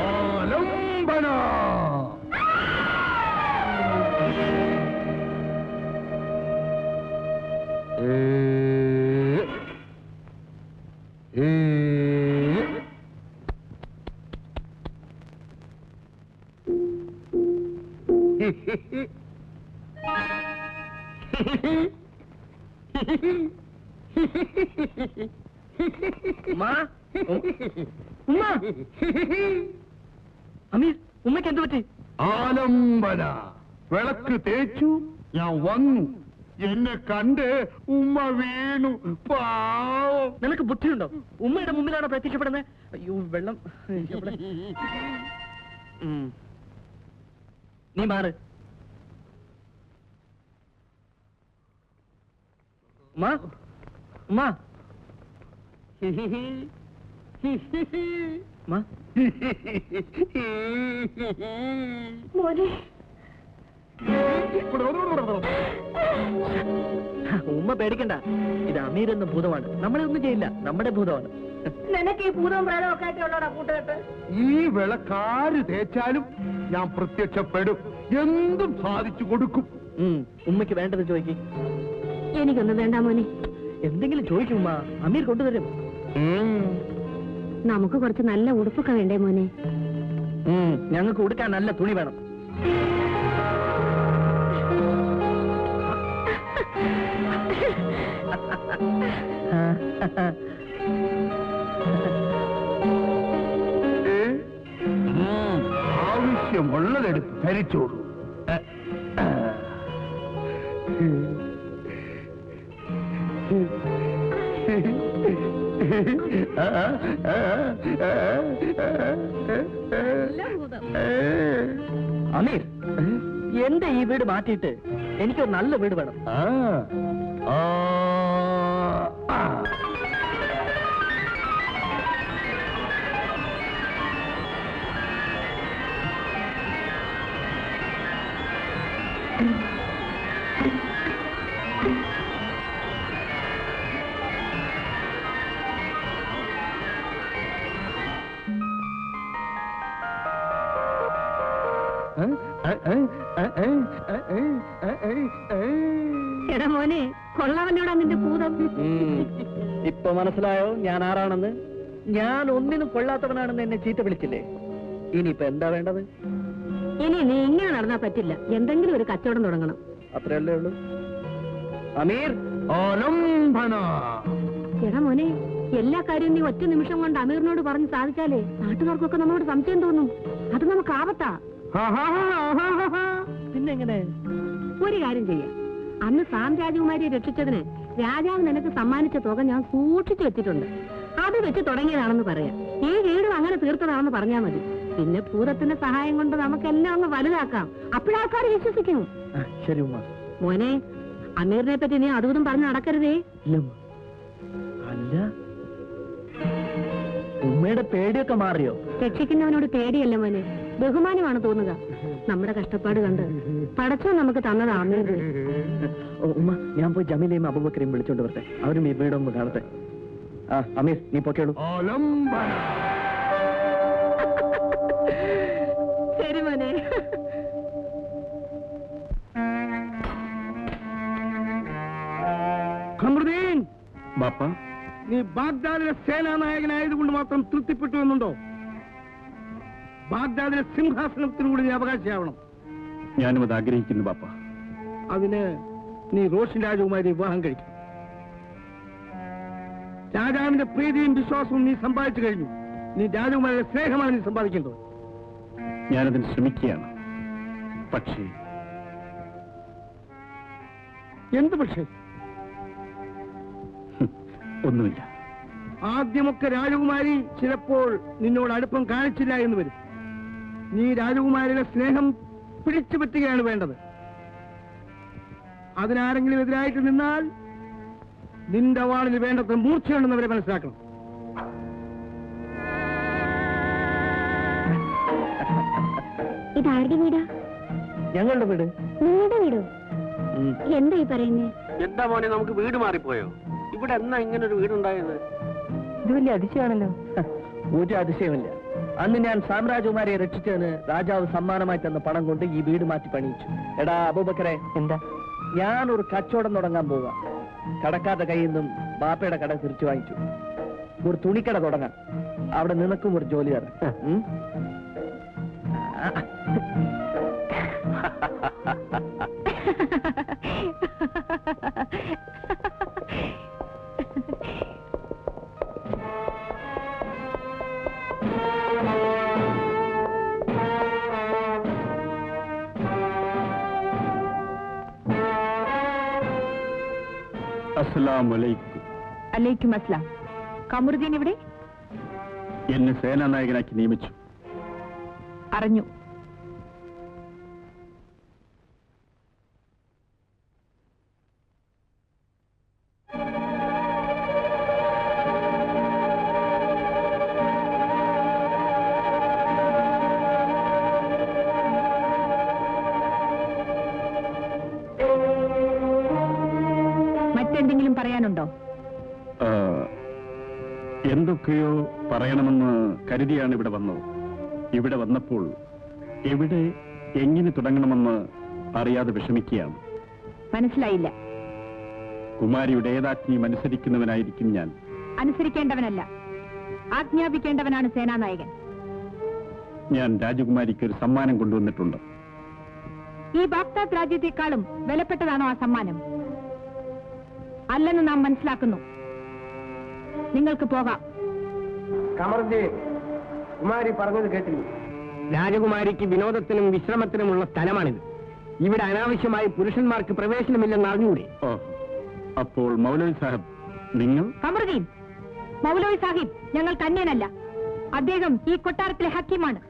ആലംബന അമീർ, ഉമ്മയ്ക്ക് എന്ത് പറ്റി? ആലംബന വിളക്ക് തേച്ചു ഞാൻ വന്നു. എന്നെ കണ്ട് ഉമ്മ വീണു. പാവം. നിനക്ക് ബുദ്ധിയുണ്ടോ? ഉമ്മയുടെ മുമ്പിലാണോ പ്രത്യക്ഷപ്പെടുന്നത്? അയ്യോ, വെള്ളം. നീ മാറ്. ഉമ്മ, ഉമ്മ, മോനെ, ഉമ്മ പേടിക്കണ്ട. ഇത് അമീർ എന്ന ഭൂതമാണ്. നമ്മളെ ഒന്നും ചെയ്യില്ല. നമ്മുടെ ഭൂതമാണ്. നിനക്ക് ഈ ഭൂതവും പ്രേതവും ഒക്കെ ആയിട്ടുള്ളോടാ കൂട്ടുകെട്ട്. ഈ വിളക്കാര് തേച്ചാലും ഞാൻ പ്രത്യക്ഷപ്പെടും. എന്തും സാധിച്ചു കൊടുക്കും. ഉമ്മയ്ക്ക് വേണ്ടത് ചോദിക്കും. എനിക്കൊന്നും വേണ്ട മോനെ. എന്തെങ്കിലും ചോദിക്കും ഉമ്മ. അമീർ കൊണ്ടുവരും. നമുക്ക് കുറച്ച് നല്ല ഉടുപ്പൊക്കെ വേണ്ടേ മോനെ? ഞങ്ങൾക്ക് ഉടുക്കാൻ നല്ല തുണി വേണം. ആവശ്യമുള്ളതെടുത്ത് ധരിച്ചോളൂ. അമീർ, എന്റെ ഈ വീട് മാറ്റിയിട്ട് എനിക്കൊരു നല്ല വീട് വേണം. എടാ മോനെ, കൊള്ളവല്ലോടാ നിന്റെ ഭൂതം. ഇപ്പൊ മനസ്സിലായോ ഞാൻ ആരാണെന്ന്? ഞാൻ ഒന്നിനും കൊള്ളാത്തവനാണെന്ന് എന്നെ ചീത്ത വിളിച്ചില്ലേ? ഇനിയിപ്പൊ എന്താ വേണ്ടത്? ഇനി നീ ഇങ്ങനെ നടന്നാ പറ്റില്ല. എന്തെങ്കിലും ഒരു കച്ചവടം തുടങ്ങണം. അത്രയല്ലേ ഉള്ളൂ. അമീർ, എടാ മോനെ, എല്ലാ കാര്യവും നീ ഒറ്റ നിമിഷം കൊണ്ട് അമീറിനോട് പറഞ്ഞ് സാധിച്ചാലേ നാട്ടുകാർക്കൊക്കെ നമ്മളോട് സംശയം തോന്നും. അത് നമുക്ക് ആപത്താ. പിന്നെങ്ങനെ? ഒരു കാര്യം ചെയ്യാം. അന്ന് സാം രാജകുമാരിയെ രക്ഷിച്ചതിന് രാജാവ് നിനക്ക് സമ്മാനിച്ച തുക ഞാൻ സൂക്ഷിച്ചു വെച്ചിട്ടുണ്ട്. അത് വെച്ച് തുടങ്ങിയതാണെന്ന് പറയാം. ഈ വീടും അങ്ങനെ തീർത്തതാണെന്ന് പറഞ്ഞാൽ മതി. പിന്നെ ഭൂതത്തിന്റെ സഹായം കൊണ്ട് നമുക്കെല്ലാം അങ്ങ് വലുതാക്കാം. അപ്പോഴാൾക്കാർ വിശ്വസിക്കും. ശരി ഉമ്മ. മോനെ, അമീറിനെ പറ്റി നീ അതും പറഞ്ഞ് നടക്കരുതേ. അല്ല, ഉമ്മയുടെ പേടിയൊക്കെ മാറിയോ? രക്ഷിക്കുന്നവനോട് പേടിയല്ല മോനെ, ബഹുമാനമാണ് തോന്നുക. നമ്മുടെ കഷ്ടപ്പാട് കണ്ട് പടച്ചോ നമുക്ക് തന്നതാ അമീർ. ഉമ്മ, ഞാൻ പോയി ജമീലയും അബൂബക്കറേയും വിളിച്ചോണ്ട് വരട്ടെ. അവരും ഈ വീടൊന്ന് കാണട്ടെ. അമീർ, നീ പൊക്കോളൂ. ശരി മോനെ. ഖമറുദ്ദീൻ ബാപ്പ, നീ ബാഗ്ദാദിലെ സേനാനായകനായതുകൊണ്ട് മാത്രം തൃപ്തിപ്പെട്ടു എന്നുണ്ടോ? ബാഗ്ദാദിലെ സിംഹാസനത്തിനൂടെ നീ അവകാശിയാവണം. ഞാനും അത് ആഗ്രഹിക്കുന്നു ബാപ്പ. അതിന് നീ റോഷൻ രാജകുമാരി വിവാഹം കഴിക്കും. രാജാവിന്റെ പ്രീതിയും വിശ്വാസവും നീ സമ്പാദിച്ചു കഴിഞ്ഞു. നീ രാജകുമാരിയുടെ സ്നേഹമാണ് നീ സമ്പാദിക്കേണ്ടത്. ഞാനതിന് ശ്രമിക്കുകയാണ്. പക്ഷേ എന്ത് പക്ഷേ? ഒന്നുമില്ല. ആദ്യമൊക്കെ രാജകുമാരി ചിലപ്പോൾ നിന്നോട് അടുപ്പം കാണിച്ചില്ല എന്ന് വരും. നീ രാജകുമാരിയുടെ സ്നേഹം പിടിച്ചു പറ്റുകയാണ് വേണ്ടത്. അതിനാരെങ്കിലും എതിരായിട്ട് നിന്നാൽ നിന്റെ വാളിൽ വേണ്ടത്ര മൂർച്ചയുണ്ടെന്നവരെ മനസ്സിലാക്കണം. ഇതാരുടെ വീടാ? ഞങ്ങളുടെ വീട്. നിങ്ങളുടെ വീടോ? എന്താ ഈ പറയുന്നേ? എന്താ മോനെ, നമുക്ക് വീട് മാറിപ്പോയോ? ഇവിടെ എന്നാ ഇങ്ങനെ ഒരു വീടുണ്ടായത്? ഇത് വലിയ അതിശയാണല്ലോ. ഒരു അതിശയമില്ല. അന്ന് ഞാൻ സാമ്രാജ്യകുമാരിയെ രക്ഷിച്ചതിന് രാജാവ് സമ്മാനമായി തന്ന പണം കൊണ്ട് ഈ വീട് മാറ്റി പണിയിച്ചു. എടാ അബൂബക്കറെ, എന്താ? ഞാനൊരു കച്ചവടം തുടങ്ങാൻ പോവാ. കടക്കാരുടെ കയ്യിൽ നിന്നും ബാപ്പയുടെ കട തിരിച്ചു വാങ്ങിച്ചു. ഒരു തുണിക്കട തുടങ്ങാം. അവിടെ നിനക്കും ഒരു ജോലി തരാം. അസ്സലാമലൈക്കും. അലൈക്കും അസ്ലാം. കമറുദ്ദീൻ ഇവിടെ? എന്നെ സേനാനായകനാക്കി നിയമിച്ചു. അറിഞ്ഞു. മറ്റെന്തെങ്കിലും പറയാനുണ്ടോ? എന്തൊക്കെയോ പറയണമെന്ന് കരുതിയാണ് ഇവിടെ വന്നത്. ഇവിടെ വന്നപ്പോൾ എവിടെ എങ്ങനെ തുടങ്ങണമെന്ന് അറിയാതെ വിഷമിക്കുകയാണ്. മനസ്സിലായില്ല. കുമാരിയുടെ ഏതാജ്ഞയും അനുസരിക്കുന്നവനായിരിക്കും ഞാൻ. അനുസരിക്കേണ്ടവനല്ല, ആജ്ഞാപിക്കേണ്ടവനാണ് സേനാനായകൻ. ഞാൻ രാജകുമാരിക്ക് ഒരു സമ്മാനം കൊണ്ടുവന്നിട്ടുണ്ട്. ഈ ബാഗ്ദാദ് രാജ്യത്തെക്കാളും വിലപ്പെട്ടതാണോ ആ സമ്മാനം? അല്ലെന്ന് നാം മനസ്സിലാക്കുന്നു. നിങ്ങൾക്ക് പോകാം. കമറുദ്ദീൻ, കുമാരി പറഞ്ഞത് കേട്ടില്ല. രാജകുമാരിക്ക് വിനോദത്തിനും വിശ്രമത്തിനുമുള്ള സ്ഥലമാണിത്. ഇവിടെ അനാവശ്യമായി പുരുഷന്മാർക്ക് പ്രവേശനമില്ലെന്ന് അറിഞ്ഞൂടെ? ഓ, അപ്പോൾ മൗലവി സാഹിബ് നിങ്ങൾ? കമറുദ്ദീൻ, മൗലവി സാഹിബ് ഞങ്ങൾക്ക് അന്യനല്ല. അദ്ദേഹം ഈ കൊട്ടാരത്തിലെ ഹക്കീമാണ്,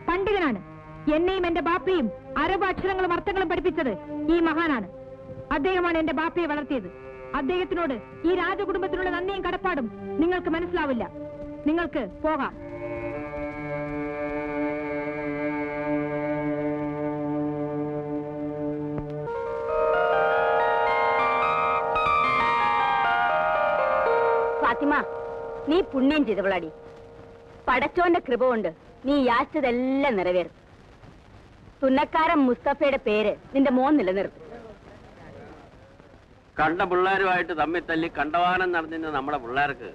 പണ്ഡിതനാണ്. എന്നെയും എന്റെ ബാപ്പയും അറബ് അക്ഷരങ്ങളും അർത്ഥങ്ങളും പഠിപ്പിച്ചത് ഈ മഹാനാണ്. അദ്ദേഹമാണ് എന്റെ ബാപ്പയെ വളർത്തിയത്. അദ്ദേഹത്തിനോട് ഈ രാജകുടുംബത്തിനുള്ള നന്ദിയും കടപ്പാടും നിങ്ങൾക്ക് മനസ്സിലാവില്ല. നിങ്ങൾക്ക് പോകാം. ഫാത്തിമ, നീ പുണ്യം ചെയ്തവളാടി. പടച്ചോന്റെ കൃപ കൊണ്ട് നീ യാചിച്ചതെല്ലാം നിറവേറും. തുന്നക്കാരൻ മുസ്തഫയുടെ പേര് നിന്റെ മോൻ നിലനിർത്തും. കണ്ട പിള്ളേരുമായിട്ട് തമ്മിൽ തല്ലി കണ്ടവാനം നടന്നിരുന്ന നമ്മുടെ പിള്ളേർക്ക്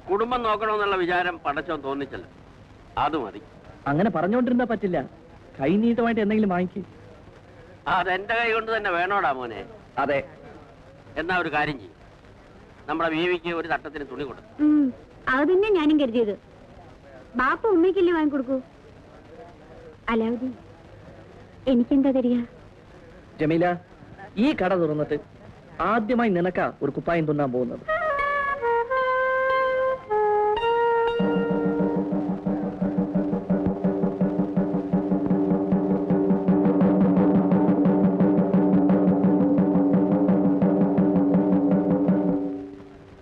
കുടുംബം നോക്കണമെന്നുള്ള വിചാരം പടച്ചോൻ തോന്നിച്ചല്ല. അത് മതി. അങ്ങനെ പറഞ്ഞുകൊണ്ടിരുന്നാ പറ്റില്ല. കൈനീട്ടമായിട്ട് എന്തെങ്കിലും വാങ്ങിക്കും. അതെന്റെ കൈ കൊണ്ട് തന്നെ വേണോടാ മോനെ. അതെ. എന്നാ ഒരു കാര്യം ചെയ്യും, നമ്മുടെ ബീവിക്ക് ഒരു തട്ടത്തിന് തുണി കൊടുക്കും. അത് തന്നെ ഞാനും കരുതിയത്. ബാപ്പ ഉമ്മയ്ക്കില്ലേ വാങ്ങിക്കൊടുക്കൂ. അലാവുദ്ദീൻ, എനിക്കെന്താ തരിക? ജമീല, ഈ കട തുറന്നിട്ട് ആദ്യമായി നിനക്കാ ഒരു കുപ്പായം തുന്നാൻ പോകുന്നത്.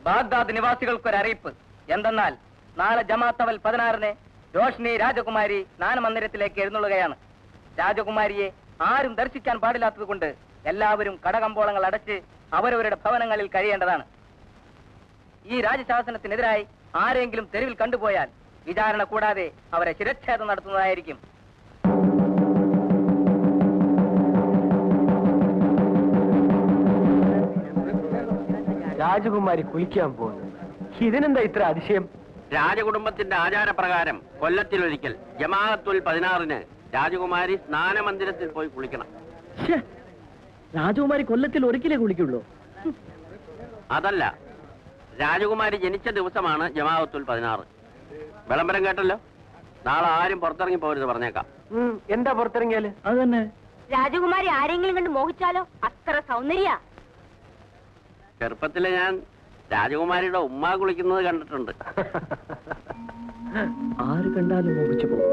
ബാഗ്ദാദ് നിവാസികൾക്കൊരറിയിപ്പ് എന്തെന്നാൽ നാളെ ജമാത്തവൽ 16-ന് രോഷ്നി രാജകുമാരി സ്നാനമന്ദിരത്തിലേക്ക് എഴുന്നള്ളുകയാണ്. രാജകുമാരിയെ ആരും ദർശിക്കാൻ പാടില്ലാത്തതുകൊണ്ട് എല്ലാവരും കടകമ്പോളങ്ങൾ അടച്ച് അവരവരുടെ ഭവനങ്ങളിൽ കഴിയേണ്ടതാണ്. ഈ രാജശാസനത്തിനെതിരായി ആരെങ്കിലും തെരുവിൽ കണ്ടുപോയാൽ വിചാരണ കൂടാതെ അവരെ ശിരച്ഛേദം നടത്തുന്നതായിരിക്കും. രാജകുമാരി കുളിക്കാൻ പോകുന്നു. ഇതിനെന്താ ഇത്ര അതിശയം? രാജകുടുംബത്തിന്റെ ആചാരപ്രകാരം കൊല്ലത്തിലൊരിക്കൽ ജമാഅത്തുൽ 16-ന് രാജകുമാരി സ്നാനമന്ദിരത്തിൽ പോയി കുളിക്കണം. രാജകുമാരി കൊല്ലത്തിൽ ഒരിക്കലേ കുളിക്കുള്ളൂ. അതല്ല, രാജകുമാരി ജനിച്ച ദിവസമാണ് ജമാഅത്തുൽ 16. വിളംബരം കേട്ടല്ലോ. നാളെ ആരും പുറത്തിറങ്ങി പോരുത് പറഞ്ഞേക്കാം. എന്താ പുറത്തിറങ്ങിയാല്? അത് തന്നെ. രാജകുമാരി ആരെങ്കിലും കണ്ട് മോഹിച്ചാലോ? അത്ര സൗന്ദര്യ. ചെറുപ്പത്തില് ഞാൻ രാജകുമാരിയുടെ ഉമ്മ കുളിക്കുന്നത് കണ്ടിട്ടുണ്ട്. ആര് കണ്ടാലും മോഹിച്ചു പോകും.